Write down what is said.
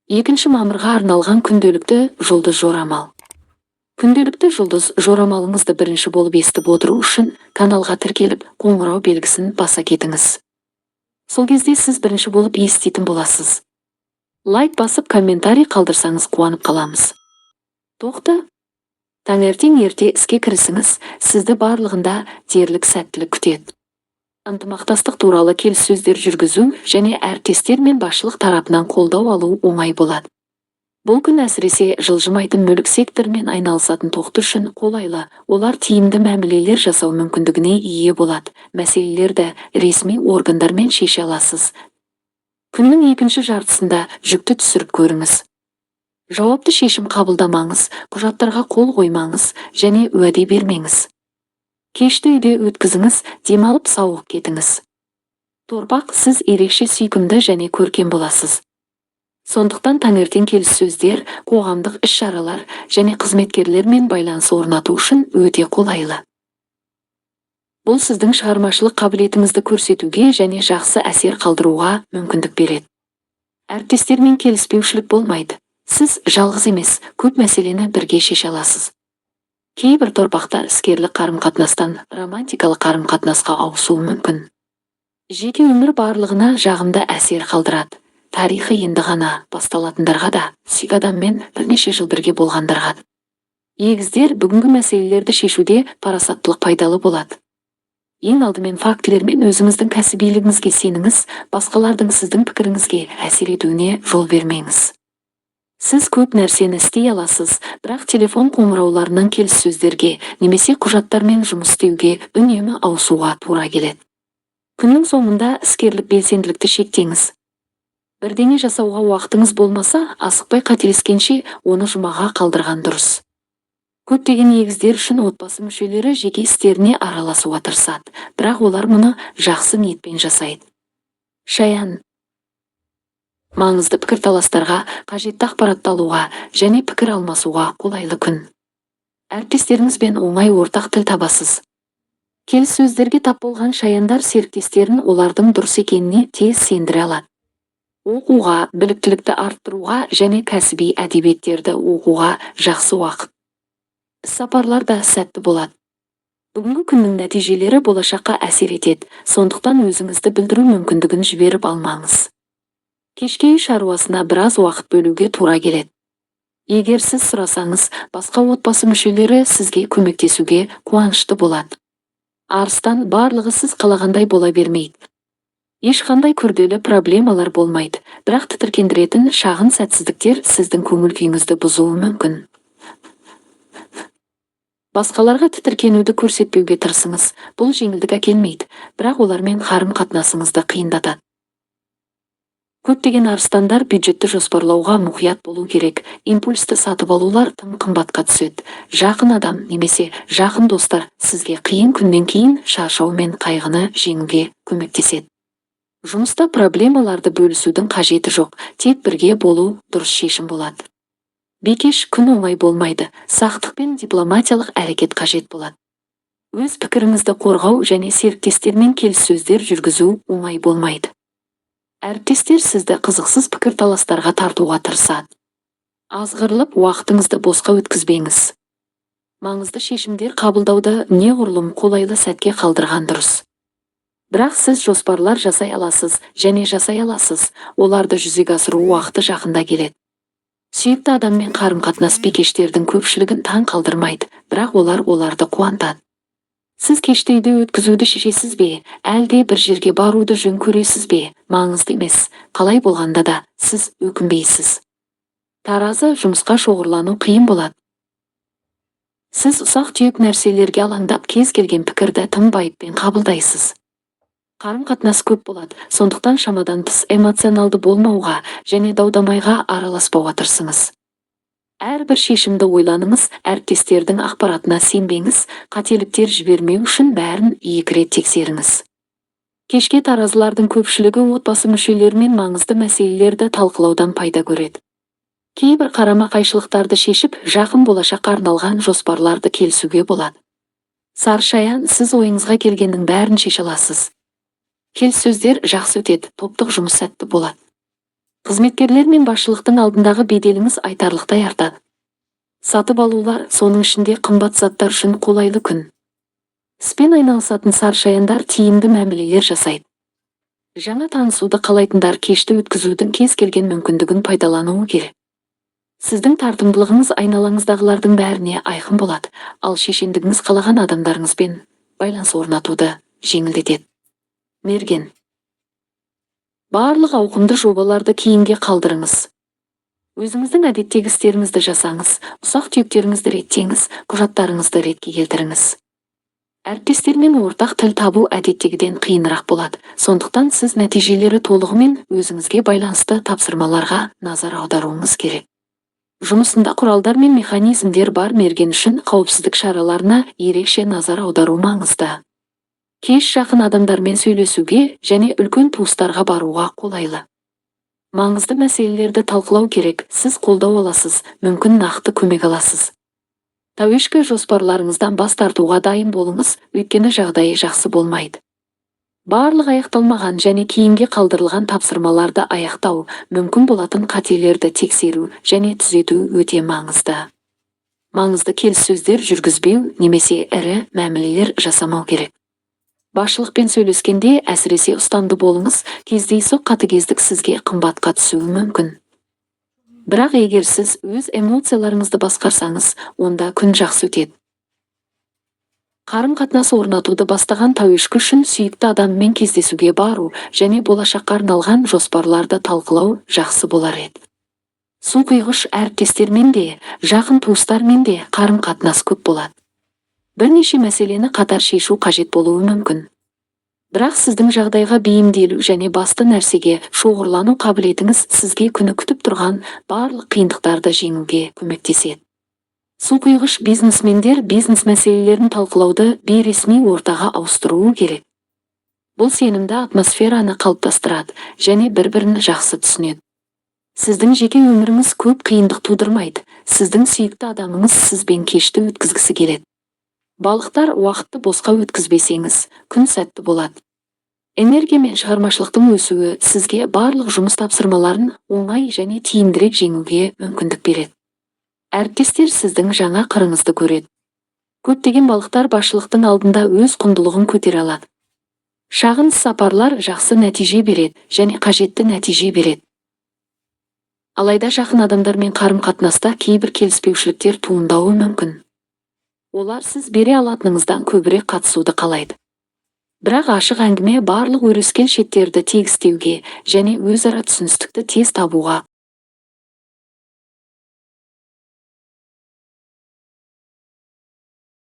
2 мамырға арналған күнделікті жұлдыз жорамал. Күнделікті жұлдыз жорамалыңызды бірінші болып естіп отыру үшін каналға тіркеліп, қоңырау белгісін баса кетіңіз. Сол кезде сіз бірінші болып еститін боласыз. Лайк басып, комментарий қалдырсаңыз қуанып қаламыз. Тоқта! Таңертең ерте іске кірісіңіз, сізді барлығында дерлік сәттілік күтеді. Ынтымақтастық туралы келіссөздер жүргізу және әріптестер мен басшылық тарапынан қолдау алу оңай болады. Бұл күн әсіресе жылжымайтын мүлік секторымен айналысатын тоқты үшін қолайлы. Олар тиімді мәмілелер жасау мүмкіндігіне ие болады. Мәселелерді ресми органдармен шеше аласыз. Күннің екінші жартысында жүкті түсіріп көріңіз. Жауапты шешім қабылдамаңыз, құжаттарға қол қоймаңыз және уәде бермеңіз. Кешті үйде өткізіңіз, демалып сауығып кетіңіз. Торпақ, сіз ерекше сүйкімді және көркем боласыз. Сондықтан таңертең келіссөздер, қоғамдық іс-шаралар және қызметкерлермен байланыс орнату үшін өте қолайлы. Бұл сіздің шығармашылық қабілетіңізді көрсетуге және жақсы әсер қалдыруға мүмкіндік береді. Әріптестермен келіспеушілік болмайды. Сіз жалғыз емес, көп мәселені бірге шеше аласыз. Кейбір торпақтар іскерлік қарым-қатынастан романтикалық қарым-қатынасқа ауысуы мүмкін. Жеке өмір барлығына жағымды әсер қалдырады. Тарихы енді ғана басталатындарға да, сүйікті адаммен бірнеше жыл бірге болғандарға. Егіздер, бүгінгі мәселелерді шешуде парасаттылық пайдалы болады. Ең алдымен фактілермен өзіңіздің кәсібилігіңізге сеніңіз, басқалардың сіздің пікіріңізге әсер етуіне жол бермеңіз. Сіз көп нәрсені істей аласыз, бірақ телефон қоңырауларынан келіссөздерге немесе құжаттармен жұмыс істеуге үнемі ауысуға тура келеді. Күннің соңында іскерлік белсенділікті шектеңіз. Бірдеңе жасауға уақытыңыз болмаса, асықпай қателескенше оны жұмаға қалдырған дұрыс. Көптеген егіздер үшін отбасы мүшелері жеке істеріне араласуға тырысады, бірақ олар мұны жақсы ниетпен жасайды. Шаян. Маңызды пікірталастарға, қажетті ақпаратты алуға және пікір алмасуға қолайлы күн. Әріптестеріңізбен оңай ортақ тіл табасыз. Келіссөздерге тап болған шаяндар серіктестерін олардың дұрыс екеніне тез сендіре алады. Оқуға, біліктілікті арттыруға және кәсіби әдебиеттерді оқуға жақсы уақыт. Сапарлар да сәтті болады. Бүгінгі күннің нәтижелері болашаққа әсер етеді, сондықтан өзіңізді білдіру мүмкіндігін жіберіп алмаңыз. Кешке үй шаруасына біраз уақыт бөлуге тура келеді. Егер сіз сұрасаңыз, басқа отбасы мүшелері сізге көмектесуге қуанышты болады. Арыстан, барлығы сіз қалағандай бола бермейді. Ешқандай күрделі проблемалар болмайды, бірақ тітіркендіретін шағын сәтсіздіктер сіздің көңіл күйіңізді бұзуы мүмкін. Басқаларға тітіркенуді көрсетпеуге тырысыңыз. Бұл жеңілдік әкелмейді, бірақ олармен қарым-қатынасыңызды қиындатады. Көптеген арыстандар бюджетті жоспарлауға мұқият болу керек. Импульсті сатып алулар тым қымбатқа түседі. Жақын адам немесе жақын достар сізге қиын күннен кейін шаршау мен қайғыны жеңуге көмектеседі. Жұмыста проблемаларды бөлісудің қажеті жоқ, тек бірге болу дұрыс шешім болады. Бекеш, күн оңай болмайды, сақтық пен дипломатиялық әрекет қажет болады. Өз пікіріңізді қорғау және серіктестермен келіссөздер жүргізу оңай болмайды. Әріптестер сізді қызықсыз пікірталастарға тартуға тырысады. Азғырылып, уақытыңызды босқа өткізбеңіз. Маңызды шешімдер қабылдауды неғұрлым қолайлы сәтке қалдырған дұрыс. Бірақ сіз жоспарлар жасай аласыз және жасай аласыз, оларды жүзеге асыру уақыты жақында келеді. Сүйікті адаммен қарым-қатынас бикештердің көпшілігін таң қалдырмайды, бірақ оларды қуантады. Сіз кешті үйде өткізуді шешесіз бе, әлде бір жерге баруды жөн көресіз бе, маңызды емес, қалай болғанда да сіз өкінбейсіз. Таразы, жұмысқа шоғырлану қиын болады. Сіз ұсақ-түйек нәрселерге алаңдап кез келген пікірді тым байыппен қабылдайсыз. Қарым-қатынас көп болады, сондықтан шамадан тыс эмоционалды болмауға және даудамайға араласпауға тырысыңыз. Әрбір шешімді ойланыңыз, әріптестердің ақпаратына сенбеңіз, қателіктер жібермеу үшін бәрін екі рет тексеріңіз. Кешке таразылардың көпшілігі отбасы мүшелерімен маңызды мәселелерді талқылаудан пайда көреді. Кейбір қарама-қайшылықтарды шешіп, жақын болашаққа арналған жоспарларды келісуге болады. Саршаян, сіз ойыңызға келгеннің бәрін шеше аласыз. Келіссөздер жақсы өтеді, топтық жұмыс сәтті болады. Қызметкерлер мен басшылықтың алдындағы беделіңіз айтарлықтай артады. Сатып алулар, соның ішінде қымбат заттар үшін қолайлы күн. Іспен айналысатын саршаяндар тиімді мәмілелер жасайды. Жаңа танысуды қалайтындар кешті өткізудің кез келген мүмкіндігін пайдалануы керек. Сіздің тартымдылығыңыз айналаңыздағылардың бәріне айқын болады, ал шешендігіңіз қалаған адамдарыңызбен байланыс орнатуды жеңілдетеді. Мерген. Барлық ауқымды жобаларды кейінге қалдырыңыз. Өзіңіздің әдеттегі істеріңізді жасаңыз, ұсақ түйектеріңізді реттеңіз, құжаттарыңызды ретке келтіріңіз. Әріптестермен ортақ тіл табу әдеттегіден қиынырақ болады, сондықтан сіз нәтижелері толығымен өзіңізге байланысты тапсырмаларға назар аударуыңыз керек. Жұмысында құралдар мен механизмдер бар мерген үшін қауіпсіздік шараларына ерекше назар аудару маңызды. Кеш жақын адамдармен сөйлесуге және үлкен туыстарға баруға қолайлы. Маңызды мәселелерді талқылау керек, сіз қолдау аласыз, мүмкін нақты көмек аласыз. Тәуешкі жоспарларыңыздан бас тартуға дайын болыңыз, өйткені жағдайы жақсы болмайды. Барлық аяқталмаған және кейінге қалдырылған тапсырмаларды аяқтау, мүмкін болатын қателерді тексеру және түзету өте маңызды. Маңызды келіссөздер жүргізбеу немесе ірі мәмілелер жасамау керек. Басшылықпен сөйлескенде әсіресе ұстамды болыңыз, кездейсоқ қатыгездік сізге қымбатқа түсуі мүмкін. Бірақ егер сіз өз эмоцияларыңызды басқарсаңыз, онда күн жақсы өтеді. Қарым-қатынас орнатуды бастаған тәуешкі үшін сүйікті адаммен кездесуге бару және болашаққа арналған жоспарларды талқылау жақсы болар еді. Су құйғыш әріптестермен де, жақын туыстармен де қарым-қатынас көп болады. Бірнеше мәселені қатар шешу қажет болуы мүмкін. Бірақ сіздің жағдайға бейімделу және басты нәрсеге шоғырлану қабілетіңіз сізге күні күтіп тұрған барлық қиындықтарды жеңуге көмектеседі. Су құйғыш бизнесмендер бизнес мәселелерін талқылауды бейресми ортаға ауыстыруы керек. Бұл сенімді атмосфераны қалыптастырады және бір-бірін жақсы түсінеді. Сіздің жеке өміріңіз көп қиындық тудырмайды, сіздің сүйікті адамыңыз сізбен кешті өткізгісі келеді. Балықтар, уақытты босқа өткізбесеңіз, күн сәтті болады. Энергия мен шығармашылықтың өсуі сізге барлық жұмыс тапсырмаларын оңай және тиімдірек жеңуге мүмкіндік береді. Әріптестер сіздің жаңа қырыңызды көреді. Көптеген балықтар басшылықтың алдында өз құндылығын көтере алады. Шағын сапарлар жақсы нәтиже береді және қажетті нәтиже береді. Алайда жақын адамдармен қарым-қатынаста кейбір келіспеушіліктер туындауы мүмкін. Олар сіз бере алатыныңыздан көбірек қатысуды қалайды. Бірақ ашық әңгіме барлық өрескел шеттерді тегістеуге және өзара түсіністікті тез табуға